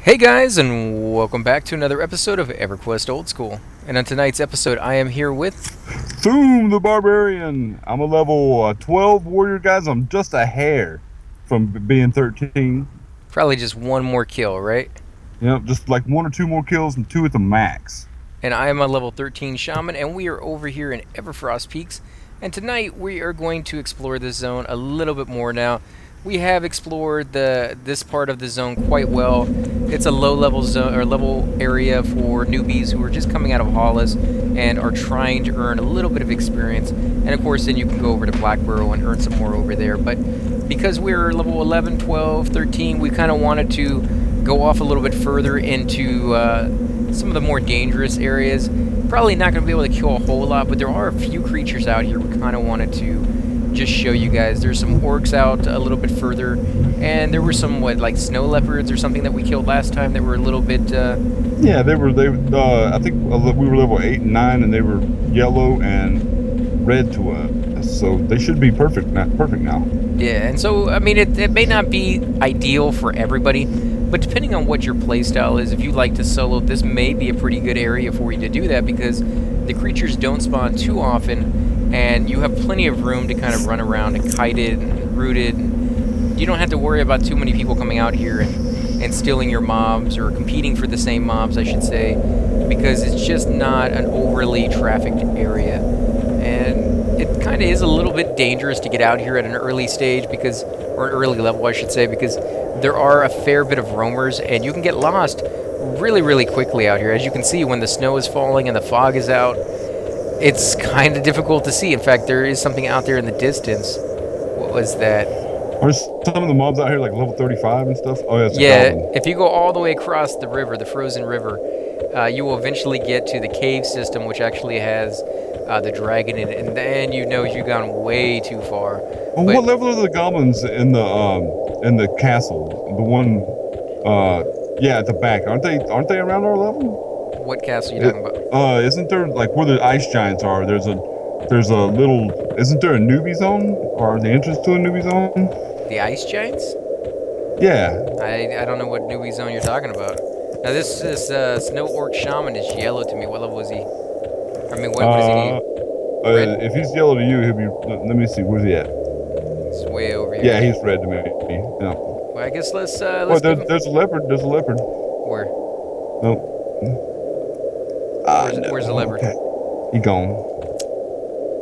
Hey guys, and welcome back to another episode of Everquest Old School. And on tonight's episode, I am here with Boom, the Barbarian. I'm a level 12 warrior, guys. I'm just a hair from being 13. probably just one more kill, right? Just like one or two more kills and two at the max. And I am a level 13 Shaman, and we are over here in Everfrost Peaks. And tonight we are going to explore this zone a little bit more now. We have explored this part of the zone quite well. It's a low-level zone or level area for newbies who are just coming out of Hollis and are trying to earn a little bit of experience. And of course, then you can go over to Blackburrow and earn some more over there. But because we're level 11, 12, 13, we kind of wanted to go off a little bit further into some of the more dangerous areas. Probably not going to be able to kill a whole lot, but there are a few creatures out here we kind of wanted to just show you guys. There's some orcs out a little bit further, and there were some like snow leopards or something that we killed last time that were a little bit Yeah, I think we were level 8 and 9, and they were yellow and red to us. So they should be perfect now. yeah. And so I mean, it may not be ideal for everybody, but depending on what your playstyle is, if you like to solo, this may be a pretty good area for you to do that because the creatures don't spawn too often, and you have plenty of room to kind of run around and kite it and root it. You don't have to worry about too many people coming out here and stealing your mobs or competing for the same mobs, I should say, because it's just not an overly trafficked area. And it kind of is a little bit dangerous to get out here at an early stage because, or an early level, I should say, because there are a fair bit of roamers and you can get lost really, really quickly out here. As you can see, when the snow is falling and the fog is out, it's kind of difficult to see. In fact, there is something out there in the distance. What was that? Are some of the mobs out here like level 35 and stuff? Oh, yeah, it's a Yeah, goblin. if you go all the way across the river, the frozen river, you will eventually get to the cave system, which actually has the dragon in it, and then you know you've gone way too far. Oh, But what level are the goblins in the castle? The one, yeah, at the back. Aren't they around our level? what castle are you talking about? Isn't there like where the ice giants are? There's a little. Isn't there a newbie zone or the entrance to a newbie zone? The ice giants? Yeah. I don't know what newbie zone you're talking about. Now this snow orc shaman is yellow to me. What level is he? I mean, what does he Uh, need? Red? if he's yellow to you, he'll be. Let me see. Where's he at? It's way over here. Yeah, he's red to me. Yeah. Well, I guess let's Oh, give him. there's a leopard. There's a leopard. Where? No. Where's the No. leopard? Okay. He gone.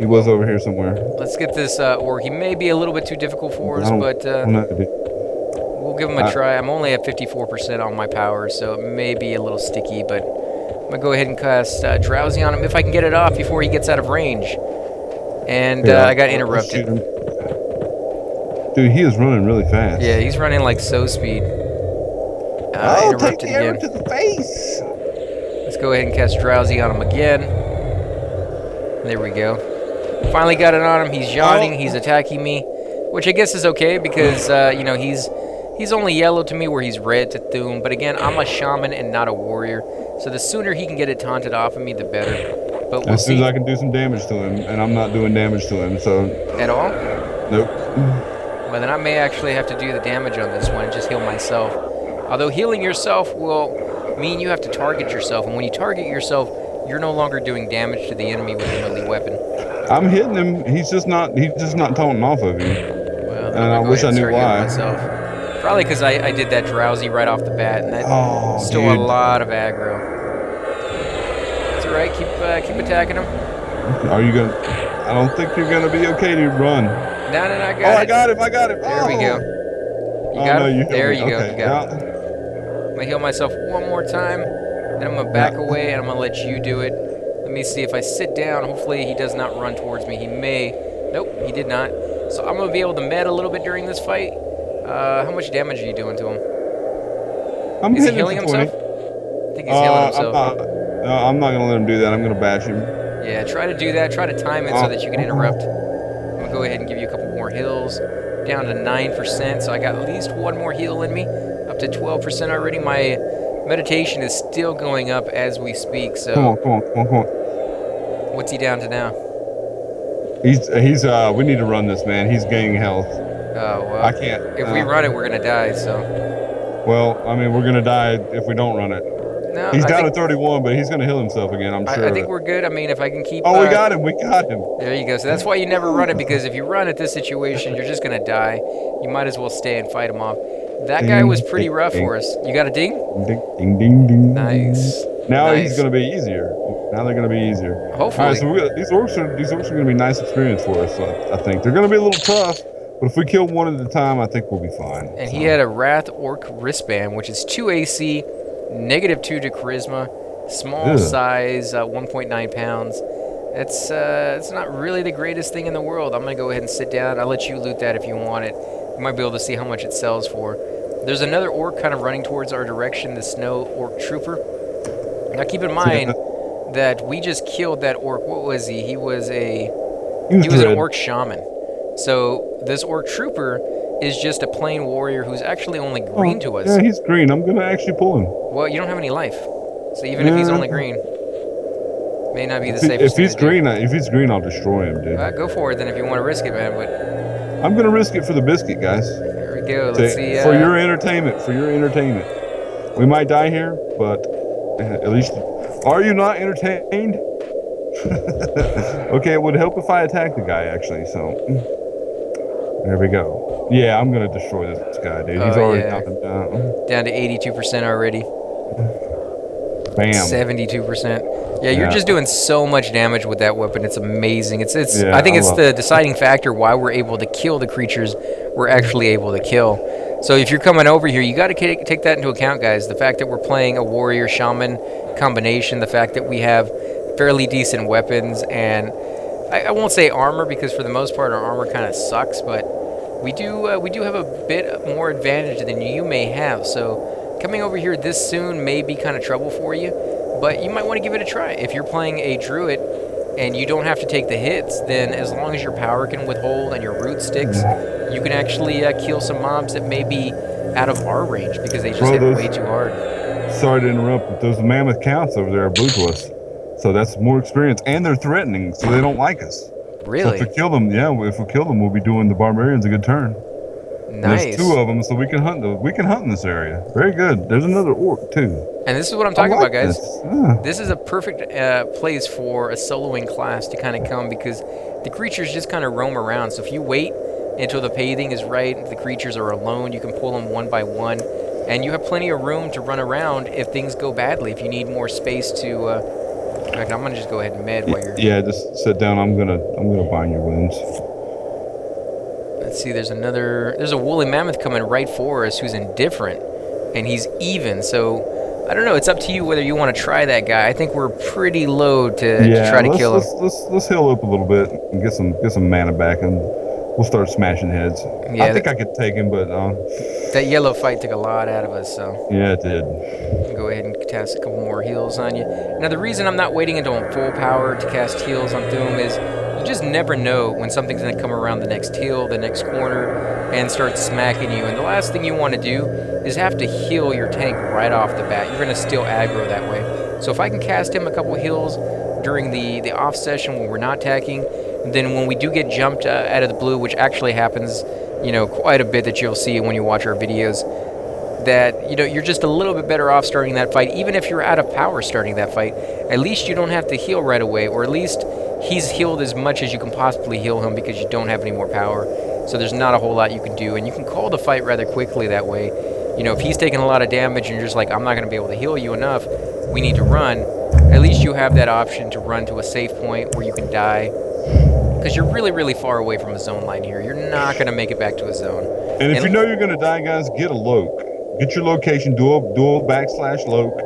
He was over here somewhere. Let's get this orc. He may be a little bit too difficult for us, but I'm not. we'll give him a try. I'm only at 54% on my power, so it may be a little sticky, but I'm going to go ahead and cast Drowsy on him if I can get it off before he gets out of range. And Yeah, I got I'll interrupted. shoot him. Dude, he is running really fast. Yeah, he's running like so speed. Oh, take Interrupted the arrow again. to the face. Let's go ahead and cast Drowsy on him again. There we go. Finally got it on him. He's yawning. He's attacking me, which I guess is okay because you know he's only yellow to me where he's red to Thune. But again, I'm a shaman and not a warrior, so the sooner he can get it taunted off of me, the better. But we'll As soon see. as I can do some damage to him, and I'm not doing damage to him, so At all? nope. Well, then I may actually have to do the damage on this one and just heal myself. Although healing yourself will mean you have to target yourself, and when you target yourself, you're no longer doing damage to the enemy with a melee weapon. I'm hitting him. He's just not taunting off of you. Well, then And I I'm gonna go wish ahead I and knew start healing why. myself. Probably because I did that drowsy right off the bat, and that Oh, stole dude. a lot of aggro. It's alright, keep attacking him. Are you gonna? I don't think you're gonna be okay to run. No, I got Oh, it. I got him! I got him! There we Oh. go. You Oh, got no, him? you hit There me. you go. Okay, You got him. yeah. I'm gonna heal myself one more time, then I'm gonna back away and I'm gonna let you do it. Let me see if I sit down. Hopefully he does not run towards me. He may. Nope, he did not. So I'm gonna be able to med a little bit during this fight. How much damage are you doing to him? I'm Is he hitting him healing for 20. himself? I think he's healing himself. I'm not gonna let him do that. I'm gonna bash him. Yeah, try to do that. Try to time it so that you can interrupt. I'm gonna go ahead and give you a couple more heals. Down to 9%, so I got at least one more heal in me. Up to 12% already. My meditation is still going up as we speak, so... Come on. What's he down to now? He's we need to run this, man. He's gaining health. Oh, well. I can't. If we run it, we're gonna die, so... Well, I mean, we're gonna die if we don't run it. No, He's I down think to 31, but he's gonna heal himself again. I'm sure I of think it. we're good. I mean, if I can keep. Oh, we got him. We got him. There you go. So that's why you never run it, because if you run at this situation, you're just gonna die. You might as well stay and fight him off. That guy was Ding, pretty ding, rough ding, for us. You got a ding? ding, ding, ding, ding. Nice. Now he's Nice. gonna be easier. Now they're gonna be easier. All Hopefully. right, so these orcs are gonna be nice experience for us. I think they're gonna be a little tough, but if we kill one at a time, I think we'll be fine. And so. he had a Wrath Orc wristband, which is 2 AC, -2 to Charisma, small Ugh. size, 1.9 pounds. It's not really the greatest thing in the world. I'm gonna go ahead and sit down. I'll let you loot that if you want it. You might be able to see how much it sells for. There's another orc kind of running towards our direction, the Snow Orc Trooper. Now keep in mind that we just killed that orc. What was he? He was an Orc Shaman. So this Orc Trooper is just a plain warrior who's actually only green to us. Yeah, he's green. I'm gonna actually pull him. Well, you don't have any life, so even if he's only green, may not be the safest. If he's green, I'll destroy him, dude. Go for it then if you want to risk it, man. But I'm gonna risk it for the biscuit, guys. here we go. Let's see. For your entertainment. For your entertainment. We might die here, but at least. Are you not entertained? Okay, it would help if I attacked the guy, actually. So there we go. Yeah, I'm gonna destroy this guy, dude. He's already down to 82% already. Bam. 72%. Yeah, you're just doing so much damage with that weapon. It's amazing. I think it's the deciding factor why we're able to kill the creatures we're actually able to kill. So if you're coming over here, you got to take that into account, guys. The fact that we're playing a warrior shaman combination, the fact that we have fairly decent weapons, and I won't say armor, because for the most part our armor kind of sucks, but we do have a bit more advantage than you may have. So coming over here this soon may be kind of trouble for you, but you might want to give it a try. If you're playing a druid and you don't have to take the hits, then as long as your power can withhold and your root sticks, you can actually kill some mobs that may be out of our range because they just hit way too hard. Sorry to interrupt, but those mammoth counts over there are blue to us. So that's more experience, and they're threatening, so they don't like us. Really? So if we kill them, we'll be doing the barbarians a good turn. Nice. There's 2 of them, so we can hunt. We can hunt in this area. Very good. There's another orc too. And this is what I'm talking about, guys. This is a perfect place for a soloing class to kind of come, because the creatures just kind of roam around. So if you wait until the paving is right, the creatures are alone, you can pull them one by one, and you have plenty of room to run around if things go badly. If you need more space to. In fact, I'm gonna just go ahead and med while you're. Yeah, just sit down. I'm gonna bind your wounds. Let's see. There's a woolly mammoth coming right for us who's indifferent, and he's even. So I don't know. It's up to you whether you want to try that guy. I think we're pretty low to try to kill him. Let's heal up a little bit and get some mana back, and we'll start smashing heads. Yeah, I think I could take him, but that yellow fight took a lot out of us. So yeah, it did. Go ahead and cast a couple more heals on you. Now, the reason I'm not waiting until I'm full power to cast heals on Thum is you just never know when something's going to come around the next hill, the next corner, and start smacking you. And the last thing you want to do is have to heal your tank right off the bat. You're going to still aggro that way. So if I can cast him a couple heals during the off session when we're not attacking, then when we do get jumped out of the blue, which actually happens, quite a bit, that you'll see when you watch our videos, that you're just a little bit better off starting that fight. Even if you're out of power starting that fight, at least you don't have to heal right away, or at least he's healed as much as you can possibly heal him because you don't have any more power. So there's not a whole lot you can do, and you can call the fight rather quickly that way. If he's taking a lot of damage and you're just like, I'm not going to be able to heal you enough, we need to run, at least you have that option to run to a safe point where you can die, because you're really, really far away from a zone line here. You're not going to make it back to a zone. And if you know you're going to die, guys, get a loke. Get your location, dual /loke.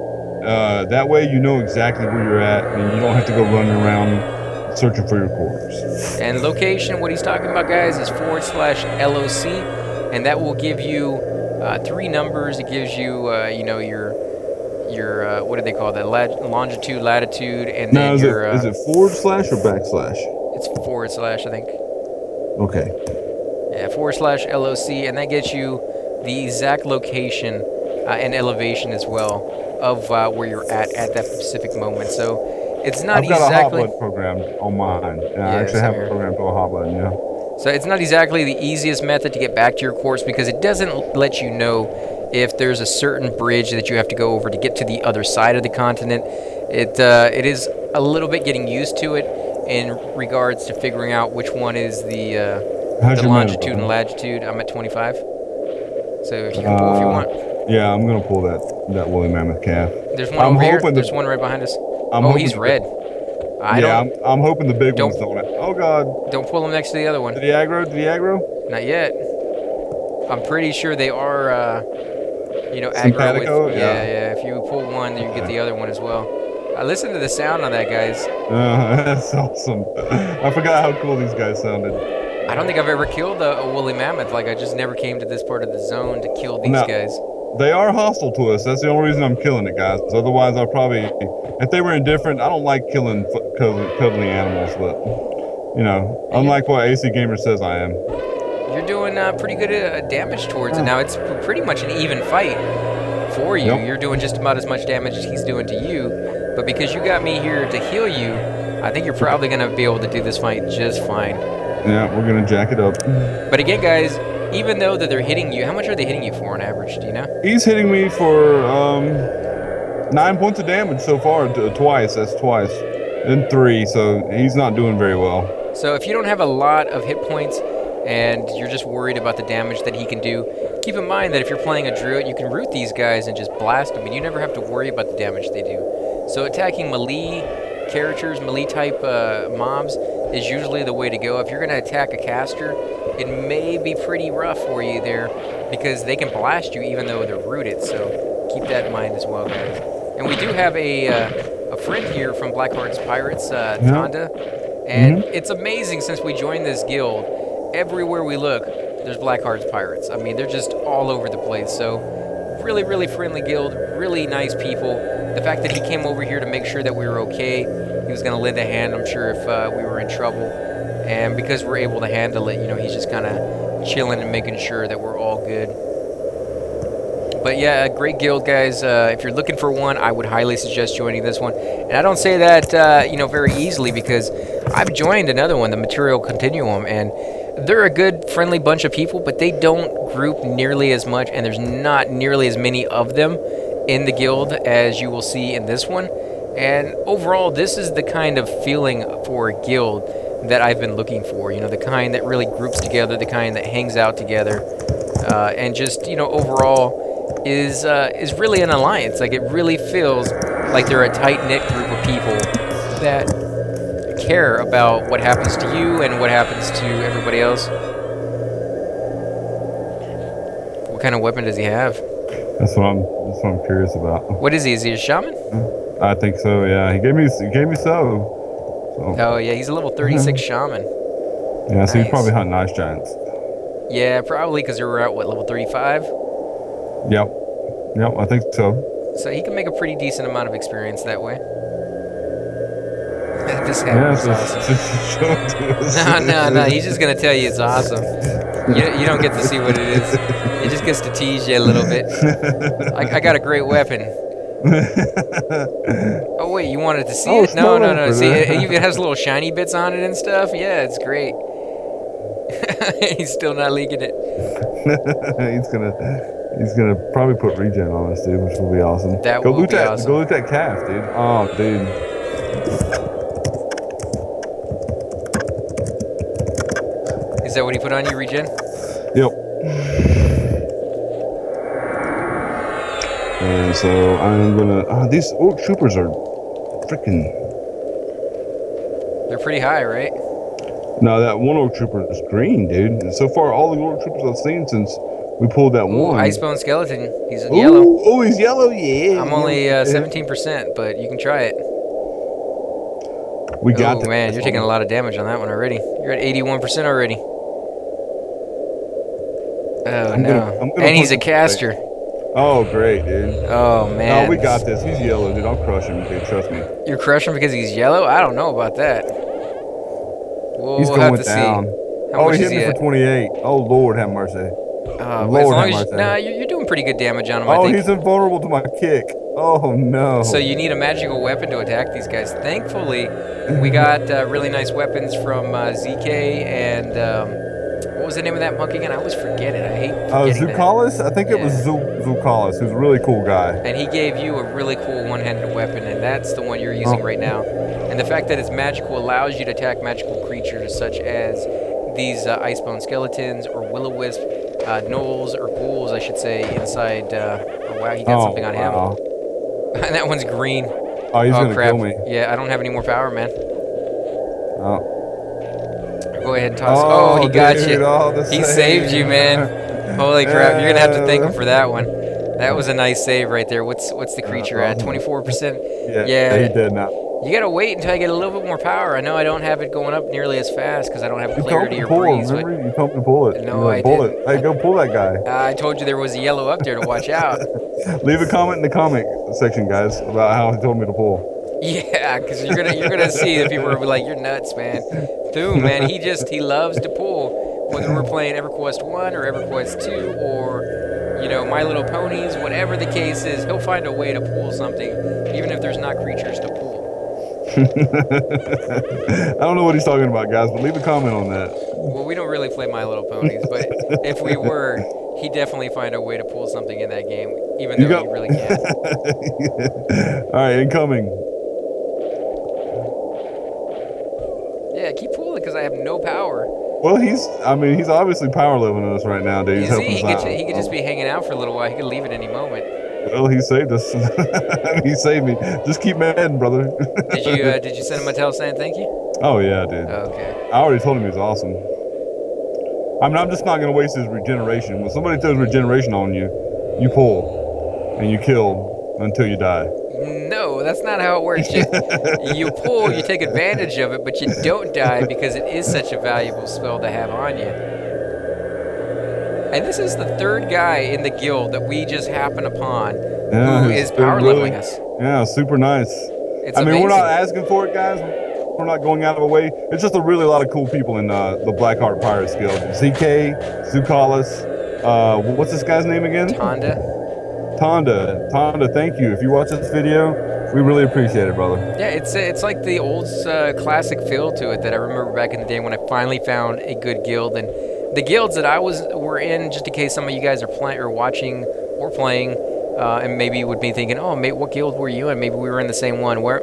That way you know exactly where you're at, and you don't have to go running around searching for your corpse. And location, what he's talking about, guys, is /LOC, and that will give you 3 numbers. It gives you, your what do they call that? Longitude, latitude, and then your. Is it / or /? It's / I think. Okay. Yeah, /LOC, and that gets you the exact location and elevation as well of where you're at that specific moment. So it's not exactly. I've got a hot blood program on mine. I actually have a program for a hot blood. So it's not exactly the easiest method to get back to your corpse, because it doesn't let you know if there's a certain bridge that you have to go over to get to the other side of the continent. It is a little bit getting used to it in regards to figuring out which one is How's the your mana, longitude and brother? latitude. I'm at 25. So if you can pull if you want. Yeah, I'm gonna pull that woolly mammoth calf. There's one I'm over here. hoping There's one right behind us. I'm Oh, hoping he's the- red. I'm hoping the big don't- ones don't. Oh God! Don't pull him next to the other one. Did he aggro? Did he aggro? Not yet. I'm pretty sure they are, you know, aggro with. Simpatico? Yeah. If you pull one, then you get the other one as well. Listen to the sound on that, guys. That's awesome. I forgot how cool these guys sounded. I don't think I've ever killed a woolly mammoth. Like, I just never came to this part of the zone to kill these guys. They are hostile to us. That's the only reason I'm killing it, guys. Otherwise, I'll probably, if they were indifferent, I don't like killing cuddly animals, but, you know, unlike what AC Gamer says I am. You're doing pretty good damage towards it. Now, it's pretty much an even fight for you. Yep. You're doing just about as much damage as he's doing to you. But because you got me here to heal you, I think you're probably going to be able to do this fight just fine. Yeah, we're going to jack it up. But again, guys, even though that they're hitting you, how much are they hitting you for on average? Do you know? He's hitting me for 9 points of damage so far, twice. That's twice. And 3, so he's not doing very well. So if you don't have a lot of hit points and you're just worried about the damage that he can do, keep in mind that if you're playing a druid, you can root these guys and just blast them, and you never have to worry about the damage they do. So attacking melee characters, melee type mobs is usually the way to go. If you're going to attack a caster, it may be pretty rough for you there because they can blast you even though they're rooted. So keep that in mind as well, guys. And we do have a friend here from Blackheart's Pirates, Tonda, and it's amazing since we joined this guild. Everywhere we look, there's Blackheart's Pirates. I mean, they're just all over the place. So really, really friendly guild, really nice people. The fact that he came over here to make sure that we were okay, he was going to lend a hand, I'm sure, if we were in trouble. And because we're able to handle it, you know, he's just kind of chilling and making sure that we're all good. But yeah, great guild, guys. If you're looking for one, I would highly suggest joining this one. And I don't say that, you know, very easily because I've joined another one, the Material Continuum, and they're a good, friendly bunch of people, but they don't group nearly as much, and there's not nearly as many of them in the guild as you will see in this one. And overall, this is the kind of feeling for a guild that I've been looking for. You know, the kind that really groups together, the kind that hangs out together, and just, you know, overall is really an alliance. Like, it really feels like they're a tight-knit group of people that care about what happens to you and what happens to everybody else. What kind of weapon does he have? That's what I'm curious about. What is he? Is he a shaman? I think so. Yeah, he gave me so. Oh yeah, he's a level 36 shaman. Yeah, so he's probably hunting ice giants. Yeah, probably because we were at what, level 35? Yep, I think so. So he can make a pretty decent amount of experience that way. This hammer is awesome. No, he's just gonna tell you it's awesome. You don't get to see what it is. He just gets to tease you a little bit. I got a great weapon. Oh wait, you wanted to see it? No. See, it even has little shiny bits on it and stuff. Yeah, it's great. He's still not leaking it. He's gonna probably put regen on us, dude, which will be awesome. That will be awesome. Go loot that calf, dude. Oh, dude. Is that what he put on you, regen? Yep. And so I'm gonna. These orc troopers are freaking. They're pretty high, right? No, that one orc trooper is green, dude. And so far, all the orc troopers I've seen since we pulled that one. Icebone skeleton. He's yellow. Oh, he's yellow. Yeah. I'm only 17%, but you can try it. We got. Oh man, you're taking a lot of damage on that one already. You're at 81% already. Oh no! And he's a caster. Oh great, dude. Oh man. No, we got this. He's yellow, dude. I'll crush him, dude. Trust me. You're crushing him because he's yellow? I don't know about that. He's we'll going have to down. see. How much he is hit he me at? for 28. Oh Lord, have mercy. Nah, you're doing pretty good damage on him. I think. He's invulnerable to my kick. Oh no. So you need a magical weapon to attack these guys. Thankfully, we got really nice weapons from ZK and What was the name of that monk again? I always forget it. I hate forgetting that. Zucalis? I think it was Zucalis, who's a really cool guy. And he gave you a really cool one-handed weapon, and that's the one you're using right now. And the fact that it's magical allows you to attack magical creatures such as these icebone skeletons or will-o-wisp, gnolls or ghouls, I should say, inside. Oh, wow, he got something on him. And that one's green. Oh, he's gonna kill me. Yeah, I don't have any more power, man. Oh. Go ahead and toss. Oh, he got dude, you. He saved you, man. Holy crap! You're gonna have to thank him for that one. That was a nice save right there. What's the creature at? 24%. Yeah, he did now. You gotta wait until I get a little bit more power. I know I don't have it going up nearly as fast because I don't have clarity or breeze. Remember, you told me to pull it. No, I didn't. Hey, go pull that guy. I told you there was a yellow up there to watch out. Leave a comment in the comment section, guys, about how he told me to pull. Yeah, because you're gonna see that people will be like, "You're nuts, man." Boom, man. He loves to pull. Whether we're playing Everquest 1 or Everquest 2 or My Little Ponies, whatever the case is, he'll find a way to pull something, even if there's not creatures to pull. I don't know what he's talking about, guys, but leave a comment on that. Well, we don't really play My Little Ponies, but if we were, he'd definitely find a way to pull something in that game, even though he really can't. All right, incoming. Yeah, keep pulling because I have no power. Well, he's obviously power leveling us right now, dude. He's helping us out. He could just be hanging out for a little while. He could leave at any moment. Well, he saved us. He saved me. Just keep mad, brother. Did you send him a tell saying thank you? Oh yeah, dude. Okay. I already told him he was awesome. I mean, I'm just not gonna waste his regeneration. When somebody throws regeneration on you, you pull and you kill until you die. No, that's not how it works. You pull, you take advantage of it, but you don't die because it is such a valuable spell to have on you. And this is the third guy in the guild that we just happen upon who is power leveling us. Yeah, super nice. It's amazing. We're not asking for it, guys. We're not going out of a way. It's just a lot of cool people in the Blackheart Pirates Guild. ZK, Zucalis, what's this guy's name again? Tonda, thank you. If you watch this video, we really appreciate it, brother. Yeah, it's like the old classic feel to it that I remember back in the day when I finally found a good guild. And the guilds that were in, just in case some of you guys are playing or watching or playing, and maybe you would be thinking, oh, mate, what guild were you in? Maybe we were in the same one. Where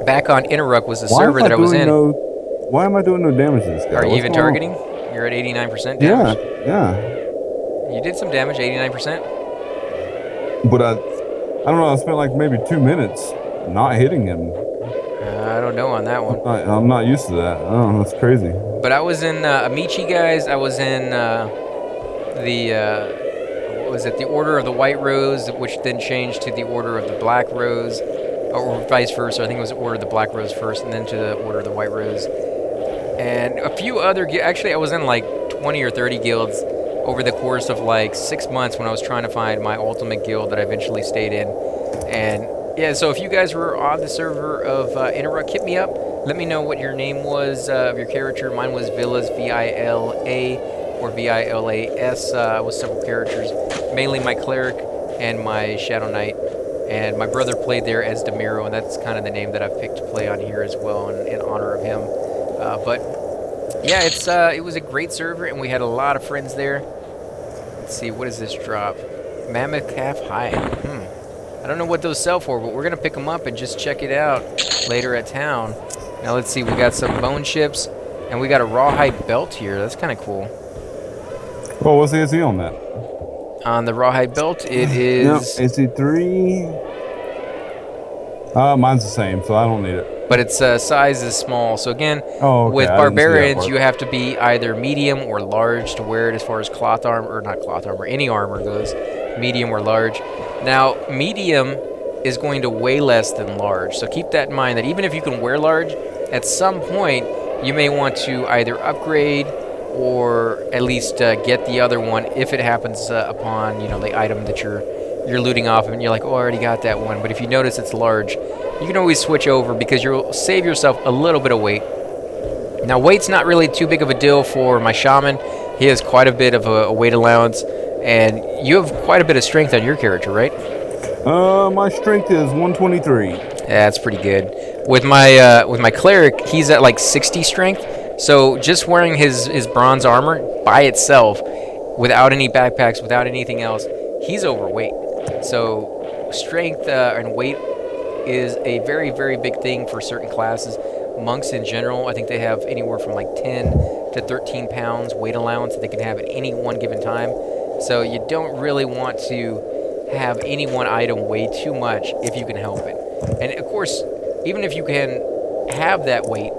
back on Interruck was the server that I was in. Why am I doing no damage to this guy? Are you even targeting? You're at 89% damage. Yeah. You did some damage, 89%. But I don't know. I spent like maybe 2 minutes not hitting him. I don't know on that one. I'm not used to that. Oh, that's crazy. But I was in Amici, guys. I was in the Order of the White Rose, which then changed to the Order of the Black Rose, or vice versa. I think it was the Order of the Black Rose first, and then to the Order of the White Rose. And a few other... Actually, I was in like 20 or 30 guilds over the course of like 6 months when I was trying to find my ultimate guild that I eventually stayed in. And yeah, so if you guys were on the server of Interruck, hit me up. Let me know what your name was of your character. Mine was Villas, V-I-L-A, or V-I-L-A-S, with several characters. Mainly my Cleric and my Shadow Knight. And my brother played there as Demiro, and that's kind of the name that I've picked to play on here as well in honor of him. But yeah, it was a great server, and we had a lot of friends there. Let's see, what does this drop? Mammoth calf hide. I don't know what those sell for, but we're gonna pick them up and just check it out later at town. Now let's see, we got some bone chips, and we got a rawhide belt here. That's kind of cool. Well, what's the AC on that? On the rawhide belt, it is... No, AC 3. Mine's the same, so I don't need it. But its size is small. So again, with Barbarians, you have to be either medium or large to wear it as far as cloth armor, or not cloth armor, any armor goes, medium or large. Now, medium is going to weigh less than large. So keep that in mind, that even if you can wear large, at some point, you may want to either upgrade or at least get the other one if it happens upon, the item that you're looting off, and you're like, oh, I already got that one. But if you notice it's large, you can always switch over because you'll save yourself a little bit of weight. Now, weight's not really too big of a deal for my Shaman. He has quite a bit of a weight allowance, and you have quite a bit of strength on your character, right? My strength is 123. Yeah, that's pretty good. With my Cleric, he's at like 60 strength, So just wearing his bronze armor by itself, without any backpacks, without anything else, he's overweight. So strength and weight is a very, very big thing for certain classes. Monks in general, I think they have anywhere from like 10 to 13 pounds weight allowance that they can have at any one given time. So you don't really want to have any one item weigh too much if you can help it. And of course, even if you can have that weight,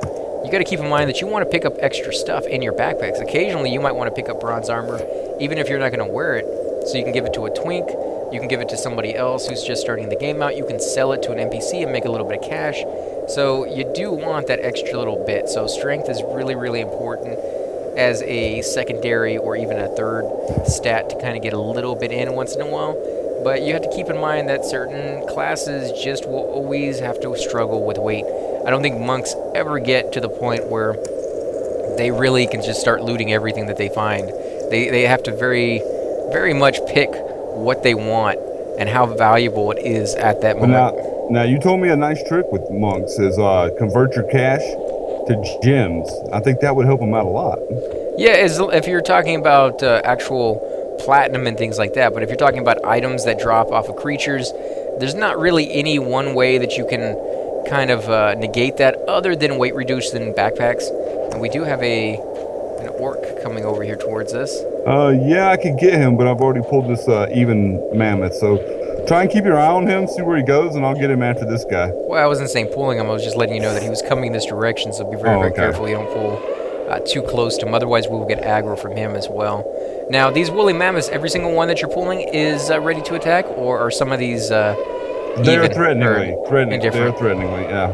you got to keep in mind that you want to pick up extra stuff in your backpacks. Occasionally, you might want to pick up bronze armor, even if you're not going to wear it. So you can give it to a twink, you can give it to somebody else who's just starting the game out, you can sell it to an NPC and make a little bit of cash. So you do want that extra little bit. So strength is really, really important as a secondary or even a third stat to kind of get a little bit in once in a while. But you have to keep in mind that certain classes just will always have to struggle with weight. I don't think monks ever get to the point where they really can just start looting everything that they find. They have to very, very much pick what they want and how valuable it is at that moment. Now you told me a nice trick with monks is convert your cash to gems. I think that would help them out a lot. Yeah, if you're talking about actual platinum and things like that, but if you're talking about items that drop off of creatures, there's not really any one way that you can kind of negate that other than weight reduced in backpacks. And we do have an orc coming over here towards us. Yeah, I could get him, but I've already pulled this even mammoth. So try and keep your eye on him, see where he goes, and I'll get him after this guy. Well, I wasn't saying pulling him. I was just letting you know that he was coming this direction. So be very, very careful you don't pull too close to him. Otherwise, we will get aggro from him as well. Now, these woolly mammoths, every single one that you're pulling is ready to attack, or are some of these they're threateningly. They're threateningly, yeah.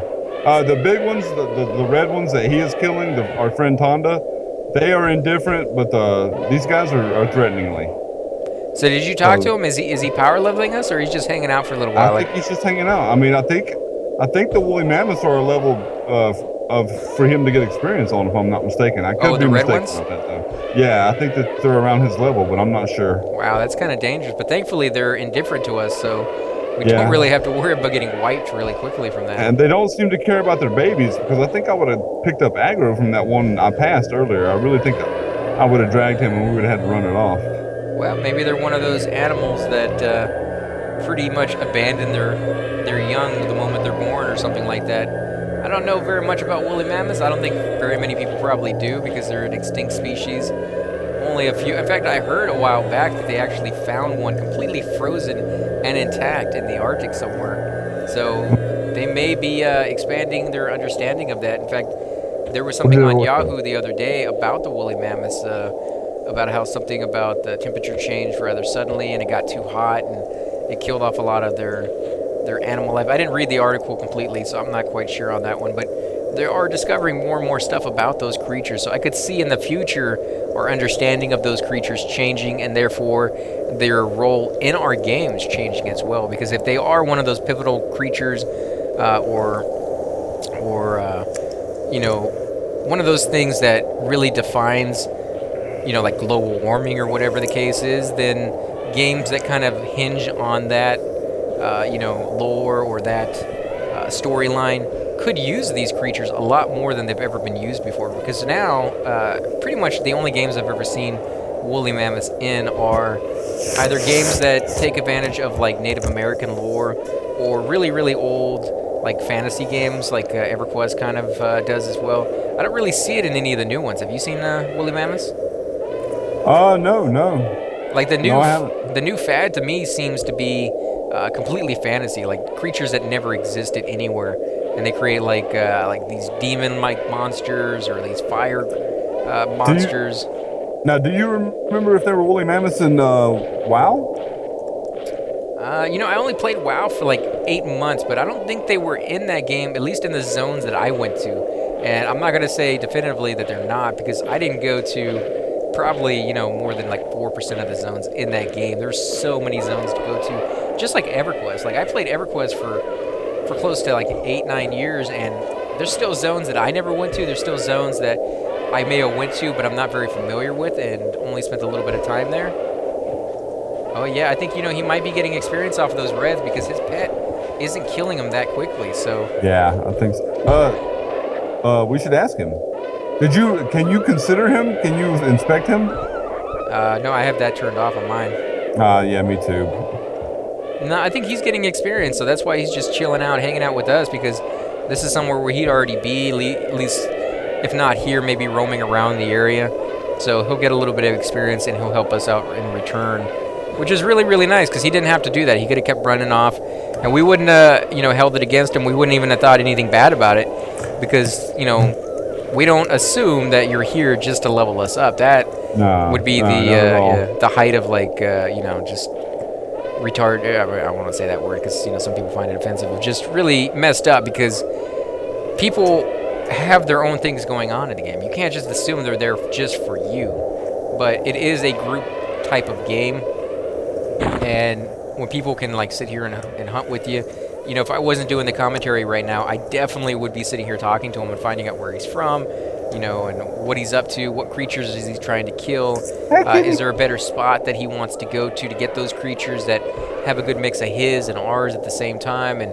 The big ones, the red ones that he is killing, our friend Tonda, they are indifferent, but these guys are threateningly. So did you talk to him? Is he power leveling us, or he's just hanging out for a little while? I think he's just hanging out. I mean, I think the woolly mammoths are a level for him to get experience on, if I'm not mistaken. I could be mistaken about that, though. Yeah, I think that they're around his level, but I'm not sure. Wow, that's kind of dangerous. But thankfully, they're indifferent to us, so we don't really have to worry about getting wiped really quickly from that. And they don't seem to care about their babies, because I think I would have picked up aggro from that one I passed earlier. I really think I would have dragged him and we would have had to run it off. Well, maybe they're one of those animals that pretty much abandon their young the moment they're born or something like that. I don't know very much about woolly mammoths. I don't think very many people probably do, because they're an extinct species. Only a few. In fact, I heard a while back that they actually found one completely frozen and intact in the Arctic somewhere. So they may be expanding their understanding of that. In fact, there was something on Yahoo the other day about the woolly mammoths, about how something about the temperature changed rather suddenly and it got too hot and it killed off a lot of their animal life. I didn't read the article completely, so I'm not quite sure on that one, but they are discovering more and more stuff about those creatures. So I could see in the future our understanding of those creatures changing, and therefore their role in our games changing as well. Because if they are one of those pivotal creatures, or one of those things that really defines, like global warming or whatever the case is, then games that kind of hinge on that, lore or that storyline could use these creatures a lot more than they've ever been used before. Because now, pretty much the only games I've ever seen woolly mammoths in are either games that take advantage of like Native American lore, or really, really old like fantasy games, like Everquest kind of does as well. I don't really see it in any of the new ones. Have you seen woolly mammoths? No. Like the new, no, I haven't. The new fad to me seems to be completely fantasy, like creatures that never existed anywhere, and they create like these demon-like monsters or these fire monsters. Do you remember if there were woolly mammoths in WoW? I only played WoW for like 8 months, but I don't think they were in that game, at least in the zones that I went to. And I'm not going to say definitively that they're not, because I didn't go to probably, more than like 4% of the zones in that game. There's so many zones to go to, just like EverQuest. Like I played EverQuest for close to like 8-9 years, and there's still zones that I never went to. There's still zones that I may have went to, but I'm not very familiar with, and only spent a little bit of time there. Oh yeah, I think he might be getting experience off of those reds because his pet isn't killing him that quickly. So yeah, I think so. We should ask him. Can you consider him? Can you inspect him? No, I have that turned off on mine. Yeah, me too. No, I think he's getting experience, so that's why he's just chilling out, hanging out with us, because this is somewhere where he'd already be, at least, if not here, maybe roaming around the area. So he'll get a little bit of experience, and he'll help us out in return, which is really, really nice, because he didn't have to do that. He could have kept running off, and we wouldn't have, held it against him. We wouldn't even have thought anything bad about it, because, we don't assume that you're here just to level us up. That would be the height of, like, just retard. I won't say that word because some people find it offensive. Just really messed up because people have their own things going on in the game. You can't just assume they're there just for you. But it is a group type of game, and when people can like sit here and hunt with you, if I wasn't doing the commentary right now, I definitely would be sitting here talking to him and finding out where he's from, and what he's up to, what creatures is he trying to kill. Is there a better spot that he wants to go to get those creatures that have a good mix of his and ours at the same time, and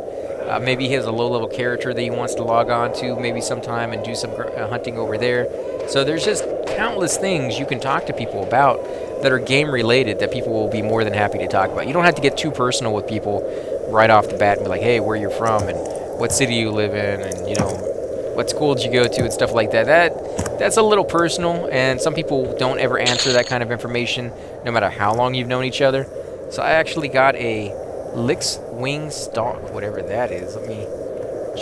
maybe he has a low-level character that he wants to log on to maybe sometime and do some hunting over there. So there's just countless things you can talk to people about that are game-related that people will be more than happy to talk about. You don't have to get too personal with people right off the bat and be like, hey, where you're from and what city you live in and, what school did you go to and stuff like that. That's a little personal, and some people don't ever answer that kind of information no matter how long you've known each other. So I actually got a Licks Wing Stalk, whatever that is. Let me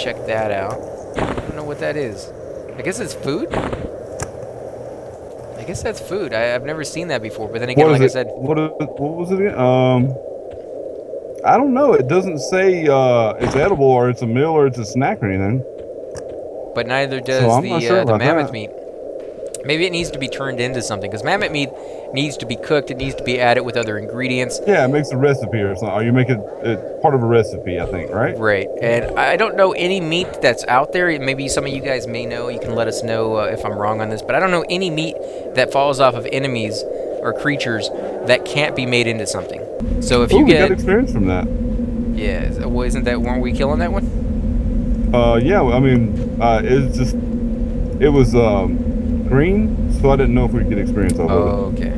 check that out. I don't know what that is. I guess it's food? I guess that's food. I've never seen that before, but then again, like I said... What was it again? I don't know. It doesn't say it's edible or it's a meal or it's a snack or anything. But neither does the mammoth meat. Maybe it needs to be turned into something, because mammoth meat needs to be cooked. It needs to be added with other ingredients. Yeah, it makes a recipe or something. Or you make it part of a recipe, I think, right? Right. And I don't know any meat that's out there. Maybe some of you guys may know. You can let us know if I'm wrong on this. But I don't know any meat that falls off of enemies or creatures that can't be made into something. So if you get... we got experience from that. Yeah. Well, weren't we killing that one? Yeah, I mean, it was green, so I didn't know if we'd get experience off of it. Okay.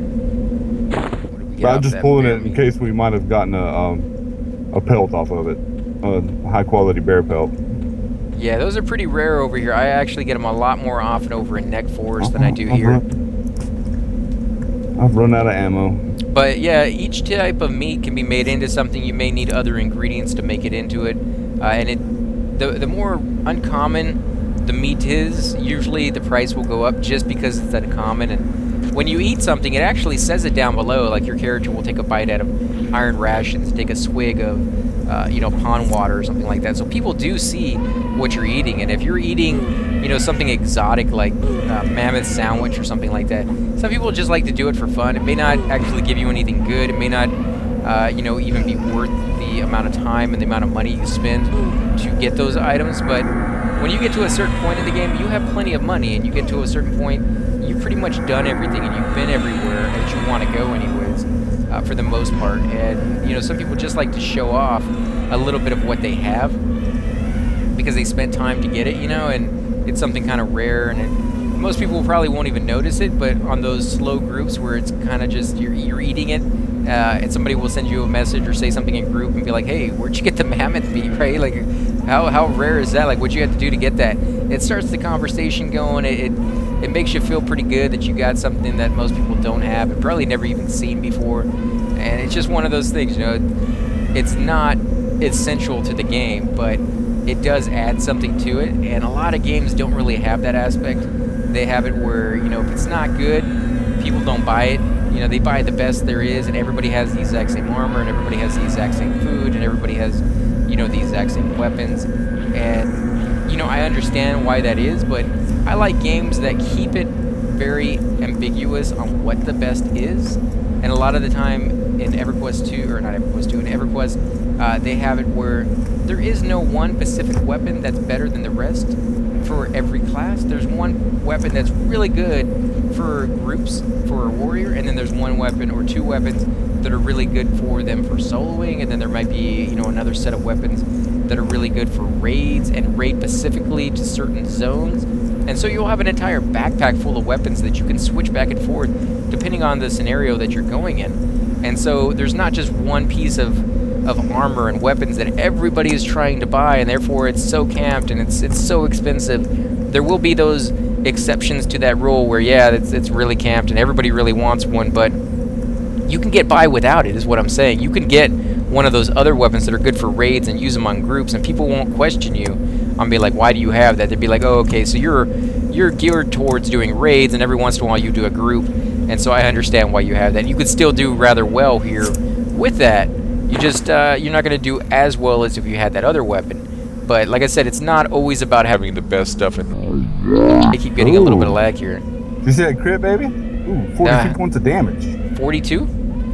But I'm just pulling it in case we might have gotten a pelt off of it, a high quality bear pelt. Yeah, those are pretty rare over here. I actually get them a lot more often over in Neck Forest than I do here. I've run out of ammo. But yeah, each type of meat can be made into something. You may need other ingredients to make it into it, and the more uncommon the meat is, usually the price will go up just because it's uncommon. And when you eat something, it actually says it down below, like your character will take a bite out of iron rations, take a swig of pond water or something like that. So people do see what you're eating, and if you're eating something exotic like mammoth sandwich or something like that, some people just like to do it for fun. It may not actually give you anything good. It may not even be worth the amount of time and the amount of money you spend to get those items. But when you get to a certain point in the game, you have plenty of money, and you get to a certain point, you've pretty much done everything, and you've been everywhere that you want to go anyways, for the most part. And some people just like to show off a little bit of what they have because they spent time to get it, and it's something kind of rare, and most people probably won't even notice it. But on those slow groups where it's kind of just you're eating it, and somebody will send you a message or say something in group and be like, hey, where'd you get the mammoth meat, right? Like, how rare is that? Like, what'd you have to do to get that? It starts the conversation going. It makes you feel pretty good that you got something that most people don't have and probably never even seen before. And it's just one of those things, it's not essential to the game, but it does add something to it. And a lot of games don't really have that aspect. They have it where, if it's not good, people don't buy it. They buy the best there is, and everybody has the exact same armor, and everybody has the exact same food, and everybody has, the exact same weapons. And, I understand why that is, but I like games that keep it very ambiguous on what the best is. And a lot of the time in Everquest 2, or not Everquest 2, in Everquest, they have it where there is no one specific weapon that's better than the rest for every class. There's one weapon that's really good for groups, for a warrior, and then there's one weapon or two weapons that are really good for them for soloing, and then there might be, another set of weapons that are really good for raids and raid specifically to certain zones. And so you'll have an entire backpack full of weapons that you can switch back and forth depending on the scenario that you're going in. And so there's not just one piece of armor and weapons that everybody is trying to buy, and therefore it's so camped and it's so expensive. There will be those exceptions to that rule where, yeah, it's really camped and everybody really wants one, but you can get by without it, is what I'm saying. You can get one of those other weapons that are good for raids and use them on groups, and people won't question you on being like, why do you have that? They'd be like, oh, okay, so you're geared towards doing raids, and every once in a while you do a group, and so I understand why you have that. You could still do rather well here with that. You just you're not going to do as well as if you had that other weapon. But like I said, it's not always about having the best stuff. I keep getting a little bit of lag here. You see that crit, baby? Ooh, 42 points of damage. 42?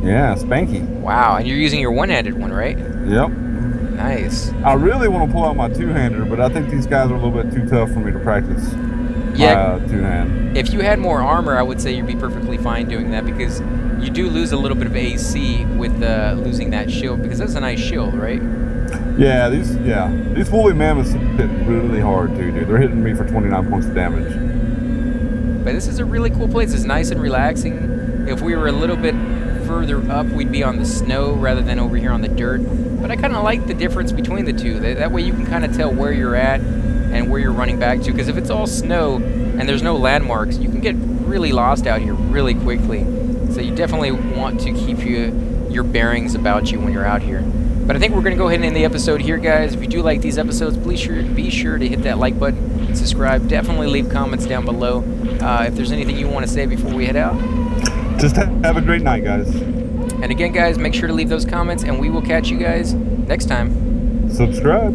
Yeah, spanky. Wow, and you're using your one-handed one, right? Yep. Nice. I really want to pull out my two-hander, but I think these guys are a little bit too tough for me to practice. Yeah. My two-hand. If you had more armor, I would say you'd be perfectly fine doing that, because you do lose a little bit of AC with losing that shield, because that's a nice shield, right? Yeah, these woolly mammoths hit really hard too, dude. They're hitting me for 29 points of damage. But this is a really cool place. It's nice and relaxing. If we were a little bit further up, we'd be on the snow rather than over here on the dirt. But I kind of like the difference between the two. That way you can kind of tell where you're at and where you're running back to. Because if it's all snow and there's no landmarks, you can get really lost out here really quickly. So you definitely want to keep your bearings about you when you're out here. But I think we're going to go ahead and end the episode here, guys. If you do like these episodes, be sure to hit that like button, subscribe. Definitely leave comments down below if there's anything you want to say before we head out. Just have a great night, guys. And again, guys, make sure to leave those comments, and we will catch you guys next time. Subscribe.